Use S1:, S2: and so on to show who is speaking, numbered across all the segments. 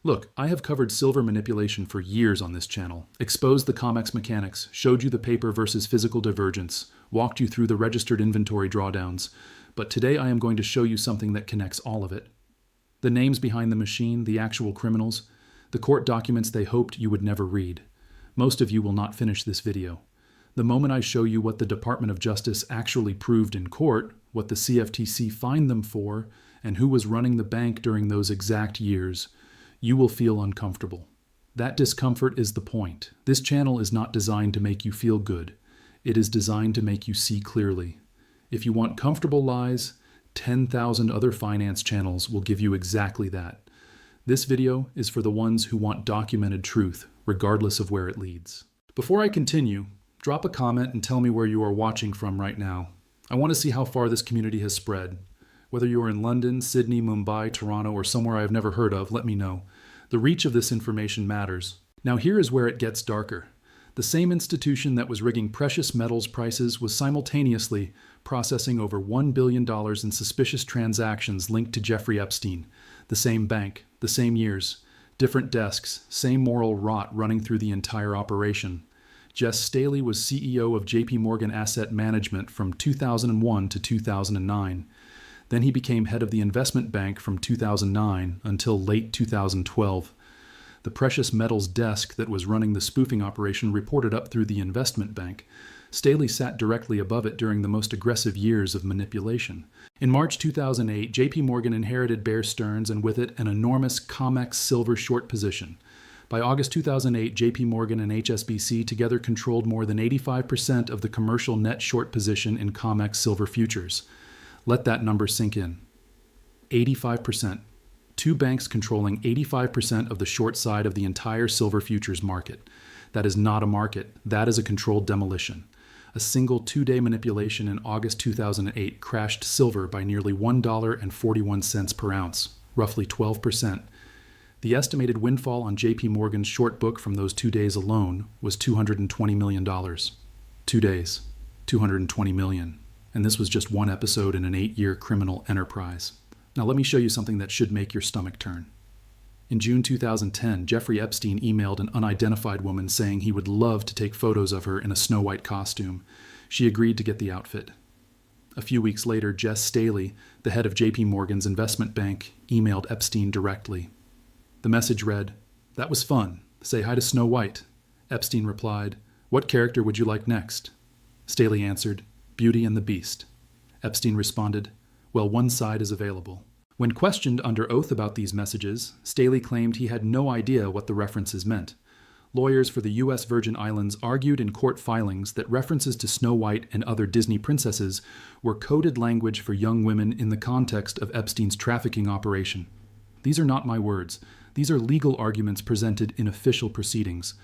S1: Look, I have covered silver manipulation for years on this channel, exposed the COMEX mechanics, showed you the paper versus physical divergence, walked you through the registered inventory drawdowns, but today I am going to show you something that connects all of it. The names behind the machine, the actual criminals, the court documents they hoped you would never read. Most of you will not finish this video. The moment I show you what the Department of Justice actually proved in court, what the CFTC fined them for, and who was running the bank during those exact years, you will feel uncomfortable. That discomfort is the point. This channel is not designed to make you feel good. It is designed to make you see clearly. If you want comfortable lies, 10,000 other finance channels will give you exactly that. This video is for the ones who want documented truth, regardless of where it leads. Before I continue, drop a comment and tell me where you are watching from right now. I want to see how far this community has spread. Whether you are in London, Sydney, Mumbai, Toronto, or somewhere I have never heard of, let me know. The reach of this information matters. Now here is where it gets darker. The same institution that was rigging precious metals prices was simultaneously processing over $1 billion in suspicious transactions linked to Jeffrey Epstein. The same bank, the same years, different desks, same moral rot running through the entire operation. Jess Staley was CEO of JPMorgan Asset Management from 2001 to 2009. Then he became head of the investment bank from 2009 until late 2012. The precious metals desk that was running the spoofing operation reported up through the investment bank. Staley sat directly above it during the most aggressive years of manipulation. In March 2008, JPMorgan inherited Bear Stearns and with it an enormous COMEX silver short position. By August 2008, JPMorgan and HSBC together controlled more than 85% of the commercial net short position in COMEX silver futures. Let that number sink in. 85%. Two banks controlling 85% of the short side of the entire silver futures market. That is not a market. That is a controlled demolition. A single two-day manipulation in August 2008 crashed silver by nearly $1.41 per ounce, roughly 12%. The estimated windfall on JP Morgan's short book from those 2 days alone was $220 million. 2 days, $220 million. And this was just one episode in an 8-year criminal enterprise. Now let me show you something that should make your stomach turn. In June 2010, Jeffrey Epstein emailed an unidentified woman saying he would love to take photos of her in a Snow White costume. She agreed to get the outfit. A few weeks later, Jess Staley, the head of JP Morgan's investment bank, emailed Epstein directly. The message read, "That was fun. Say hi to Snow White." Epstein replied, "What character would you like next?" Staley answered, "Beauty and the Beast." Epstein responded, "Well, one side is available." When questioned under oath about these messages, Staley claimed he had no idea what the references meant. Lawyers for the U.S. Virgin Islands argued in court filings that references to Snow White and other Disney princesses were coded language for young women in the context of Epstein's trafficking operation. These are not my words. These are legal arguments presented in official proceedings.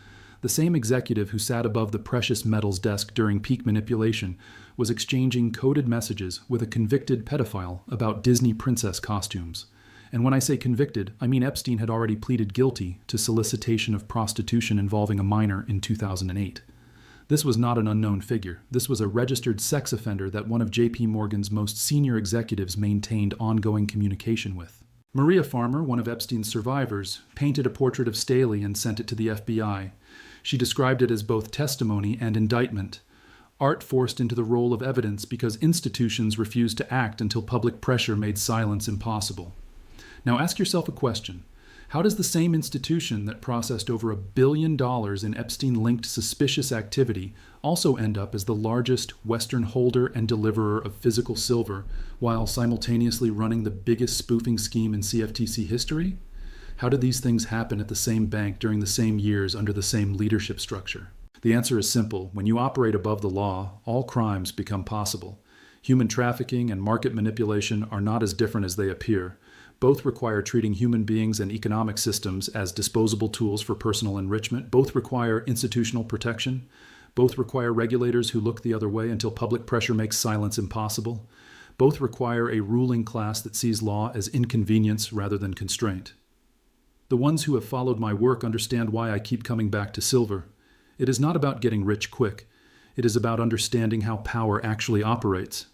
S1: The same executive who sat above the precious metals desk during peak manipulation was exchanging coded messages with a convicted pedophile about Disney princess costumes. And when I say convicted, I mean Epstein had already pleaded guilty to solicitation of prostitution involving a minor in 2008. This was not an unknown figure. This was a registered sex offender that one of JP Morgan's most senior executives maintained ongoing communication with. Maria Farmer, one of Epstein's survivors, painted a portrait of Staley and sent it to the FBI. She described it as both testimony and indictment. Art forced into the role of evidence because institutions refused to act until public pressure made silence impossible. Now ask yourself a question. How does the same institution that processed over $1 billion in Epstein-linked suspicious activity also end up as the largest Western holder and deliverer of physical silver while simultaneously running the biggest spoofing scheme in CFTC history? How did these things happen at the same bank during the same years under the same leadership structure? The answer is simple. When you operate above the law, all crimes become possible. Human trafficking and market manipulation are not as different as they appear. Both require treating human beings and economic systems as disposable tools for personal enrichment. Both require institutional protection. Both require regulators who look the other way until public pressure makes silence impossible. Both require a ruling class that sees law as inconvenience rather than constraint. The ones who have followed my work understand why I keep coming back to silver. It is not about getting rich quick. It is about understanding how power actually operates.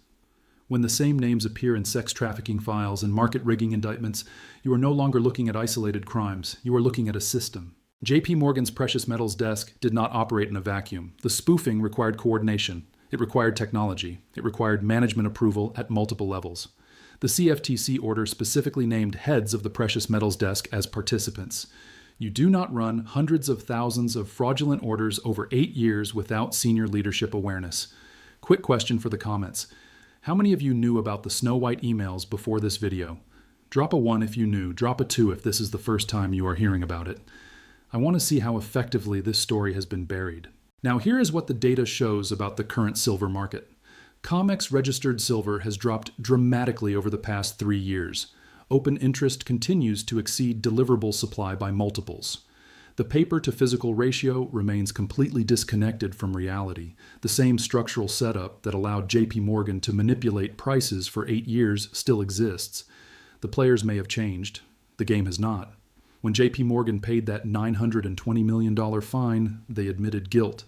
S1: When the same names appear in sex trafficking files and market rigging indictments, you are no longer looking at isolated crimes. You are looking at a system. JPMorgan's precious metals desk did not operate in a vacuum. The spoofing required coordination. It required technology. It required management approval at multiple levels. The CFTC order specifically named heads of the precious metals desk as participants. You do not run hundreds of thousands of fraudulent orders over 8 years without senior leadership awareness. Quick question for the comments. How many of you knew about the Snow White emails before this video? Drop a 1 if you knew, drop a 2 if this is the first time you are hearing about it. I want to see how effectively this story has been buried. Now here is what the data shows about the current silver market. COMEX registered silver has dropped dramatically over the past 3 years. Open interest continues to exceed deliverable supply by multiples. The paper-to-physical ratio remains completely disconnected from reality. The same structural setup that allowed JP Morgan to manipulate prices for 8 years still exists. The players may have changed. The game has not. When JP Morgan paid that $920 million fine, they admitted guilt.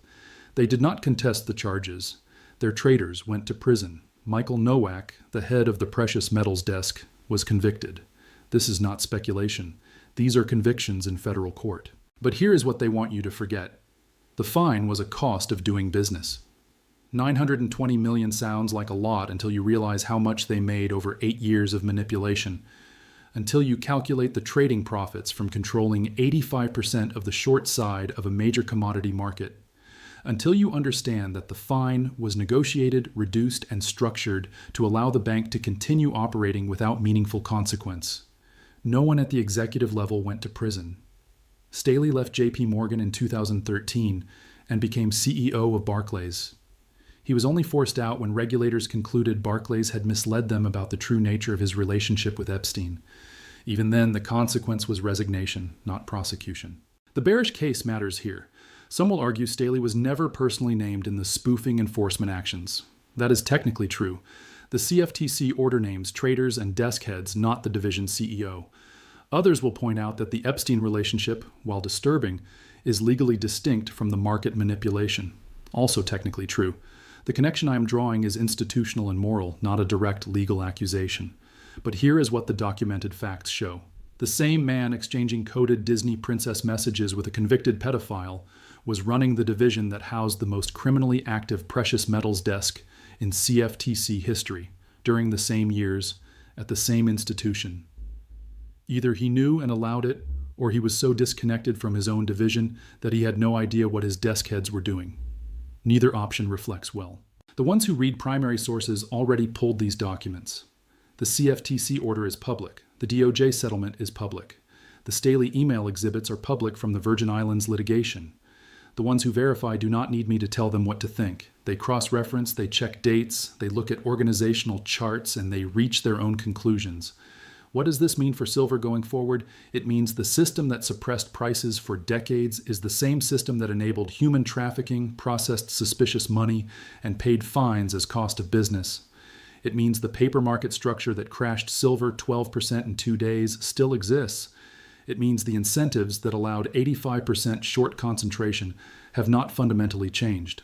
S1: They did not contest the charges. Their traders went to prison. Michael Nowak, the head of the precious metals desk, was convicted. This is not speculation. These are convictions in federal court. But here is what they want you to forget. The fine was a cost of doing business. 920 million sounds like a lot until you realize how much they made over 8 years of manipulation. Until you calculate the trading profits from controlling 85% of the short side of a major commodity market. Until you understand that the fine was negotiated, reduced, and structured to allow the bank to continue operating without meaningful consequence. No one at the executive level went to prison. Staley left JP Morgan in 2013 and became CEO of Barclays. He was only forced out when regulators concluded Barclays had misled them about the true nature of his relationship with Epstein. Even then, the consequence was resignation, not prosecution. The bearish case matters here. Some will argue Staley was never personally named in the spoofing enforcement actions. That is technically true. The CFTC order names traders and desk heads, not the division CEO. Others will point out that the Epstein relationship, while disturbing, is legally distinct from the market manipulation. Also technically true. The connection I am drawing is institutional and moral, not a direct legal accusation. But here is what the documented facts show. The same man exchanging coded Disney princess messages with a convicted pedophile was running the division that housed the most criminally active precious metals desk in CFTC history during the same years at the same institution. Either he knew and allowed it, or he was so disconnected from his own division that he had no idea what his desk heads were doing. Neither option reflects well. The ones who read primary sources already pulled these documents. The CFTC order is public. The DOJ settlement is public. The Staley email exhibits are public from the Virgin Islands litigation. The ones who verify do not need me to tell them what to think. They cross-reference, they check dates, they look at organizational charts, and they reach their own conclusions. What does this mean for silver going forward? It means the system that suppressed prices for decades is the same system that enabled human trafficking, processed suspicious money, and paid fines as cost of business. It means the paper market structure that crashed silver 12% in 2 days still exists. It means the incentives that allowed 85% short concentration have not fundamentally changed.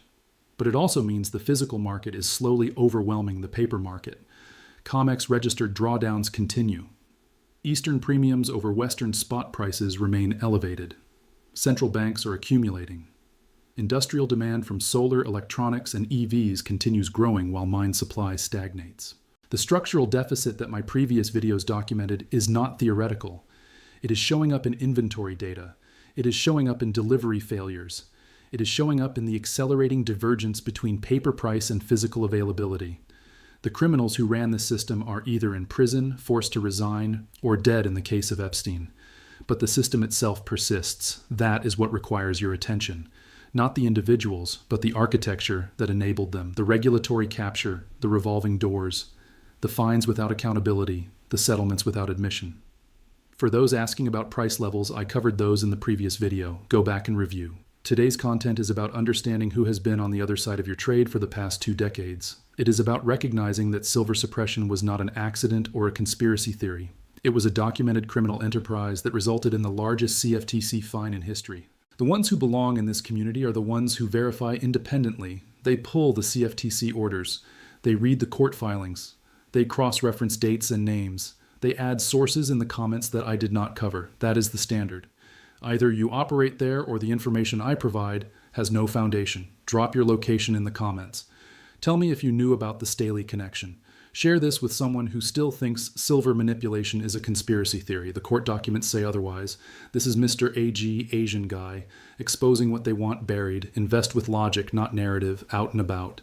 S1: But it also means the physical market is slowly overwhelming the paper market. COMEX registered drawdowns continue. Eastern premiums over Western spot prices remain elevated. Central banks are accumulating. Industrial demand from solar, electronics, and EVs continues growing while mine supply stagnates. The structural deficit that my previous videos documented is not theoretical. It is showing up in inventory data. It is showing up in delivery failures. It is showing up in the accelerating divergence between paper price and physical availability. The criminals who ran this system are either in prison, forced to resign, or dead in the case of Epstein. But the system itself persists. That is what requires your attention. Not the individuals, but the architecture that enabled them, the regulatory capture, the revolving doors, the fines without accountability, the settlements without admission. For those asking about price levels, I covered those in the previous video. Go back and review. Today's content is about understanding who has been on the other side of your trade for the past 2 decades. It is about recognizing that silver suppression was not an accident or a conspiracy theory. It was a documented criminal enterprise that resulted in the largest CFTC fine in history. The ones who belong in this community are the ones who verify independently. They pull the CFTC orders. They read the court filings. They cross-reference dates and names. They add sources in the comments that I did not cover. That is the standard. Either you operate there or the information I provide has no foundation. Drop your location in the comments. Tell me if you knew about the Staley connection. Share this with someone who still thinks silver manipulation is a conspiracy theory. The court documents say otherwise. This is Mr. AG, Asian guy, exposing what they want buried. Invest with logic, not narrative, out and about.